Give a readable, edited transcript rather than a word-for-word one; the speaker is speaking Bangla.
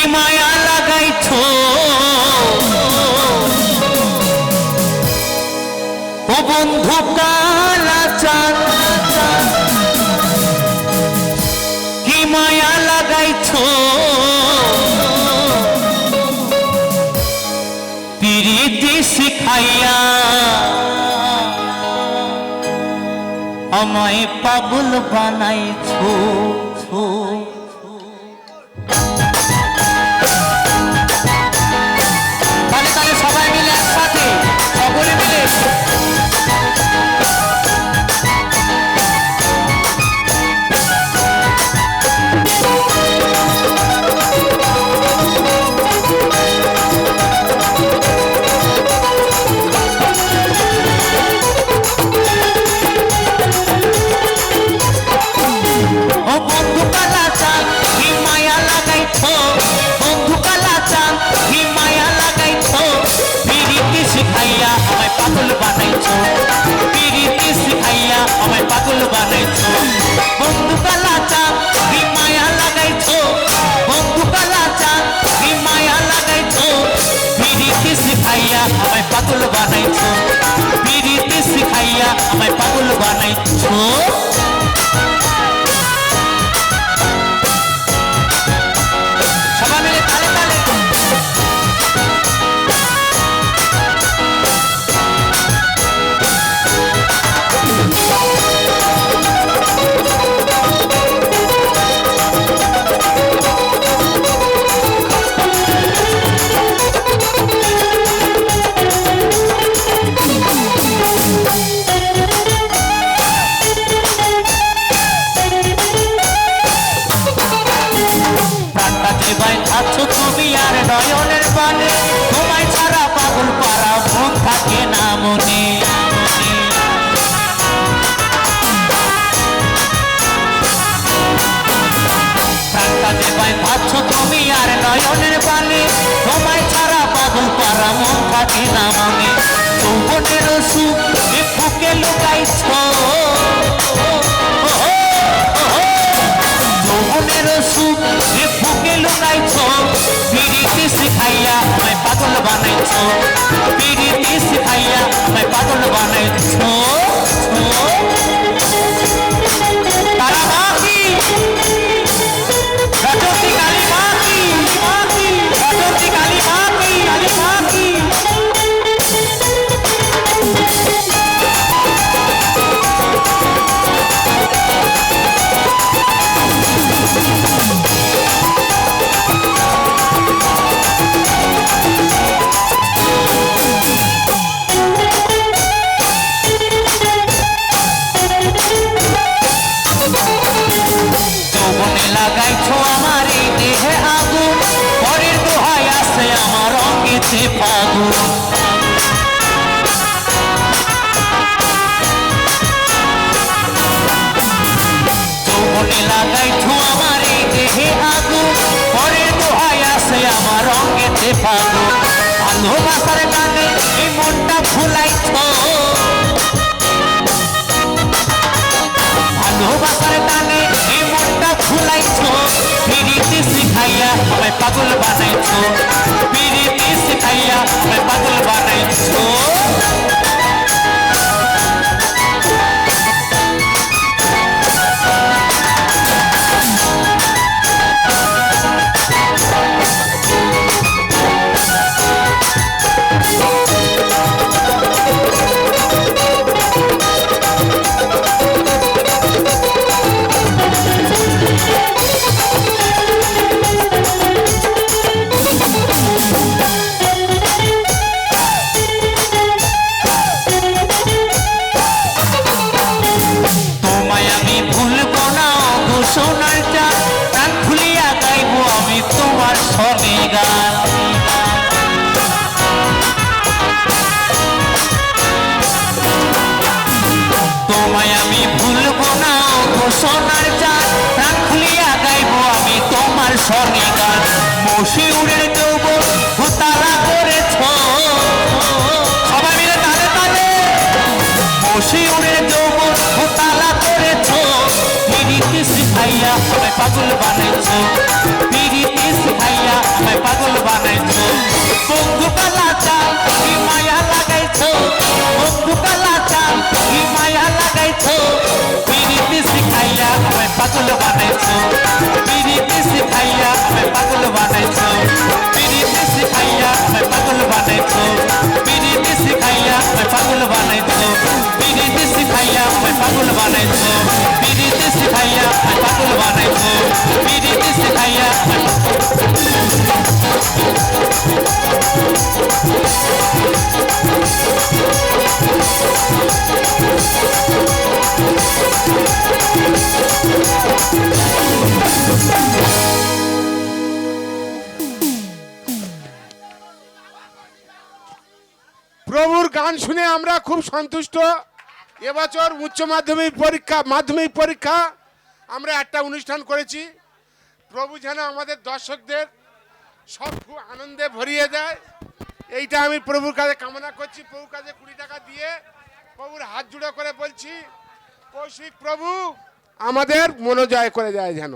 মায়া লাগাইছো ও বন্ধু কালাচাঁদ কি মায়া লাগাইছো পিরিতি শিখাইয়া আমায় পাগল বানাইছো সবাই মিলে একসাথে সকলে মিলে পাগল বানাইছো পিরিতি শিখাইয়া আমায় পাগল বানাইছো বন্ধু কালাচাঁদ কি মায়া লাগাইছো বন্ধু কালাচাঁদ কি মায়া লাগাইছো পিরিতি শিখাইয়া আমায় পাগল বানাইছো পিরিতি শিখাইয়া আমায় পাগল বানাইছো সবাই মিলে তালে তালে আছো তুমি আর নয়নের বানে তোমায় ছাড়া পাগল পারা মন থাকে না মনে প্রাণটা দেবায় আছো তুমি আর নয়নের বানে তোমায় ছাড়া পাগল পারা মন থাকে না মনে যৌবনের সুখ বুকে লুকাইছো যৌবনের সুখ বুকে লুকাইছো পিরিতি শিখাইয়া আমায় পাগল বানাইছো পিরিতি শিখাইয়া আমায় পাগল বানাইছো তারা বাকি রাজতি কালী বাকি রাজতি কালী বাকি বাকি লাগাইছো আমার এই দেহে আগুন পরের দোহাই আছে আমার অঙ্গেতে ফাগুন যৌবনে লাগাইছো আমার এই দেহে আগুন পরের দোহাই আছে আমার অঙ্গেতে ফাগুন ভালোবাসার গানে এই মনটা ভুলাইছো ভালোবাসার গানে এই মনটা ভুলাইছো পিরিতি শিখাইয়া আমায় পাগল বানাইছো পিরিতি শিখাইয়া আমায় পাগল বানাইছো সোনার চাঁদ প্রাণ খুলিয়া গাইব আমি তোমার সনে গান তোমায় আমি ভুলবো না গো সোনার চাঁদ প্রাণ খুলিয়া গাইব আমি তোমার সনে গান মশিউরের যৌবন ভুতালা করেছ সবাই মিলে তালে তালে মশিউরের যৌবন ভুতালা করেছ পিরিতি শিখাইয়া আমায় পাগল বানাইছো পিরিতি শিখাইয়া কি মায়া লাগাইছো বন্ধু কালা চাল কি মায়া লাগাইছো পিরিতি শিখাইয়া আমায় পাগল বানাইছো পিরিতি শিখাইয়া আমায় পাগল বানাইছো পিরিতি শিখাইয়া আমায় পাগল বানাইছো পিরিতি শিখাইয়া আমায় পাগল বানাইছো পিরিতি শিখাইয়া আমায় পাগল বানাইছো পিরিতি শিখাইয়া আমায় পাগল বানাইছো পিরিতি শিখাইয়া প্রভুর গান শুনে আমরা খুব সন্তুষ্ট। এবছর মাধ্যমিক পরীক্ষা আমরা একটা অনুষ্ঠান করেছি। প্রভু যেন আমাদের দর্শকদের সব খুব আনন্দে ভরিয়ে দেয়, এইটা আমি প্রভুর কাছে কামনা করছি। প্রভুর কাছে 20 টাকা দিয়ে প্রভুর হাত জুড়ে করে বলছি, কৌশিক প্রভু আমাদের মনোজয় করে যায় যেন।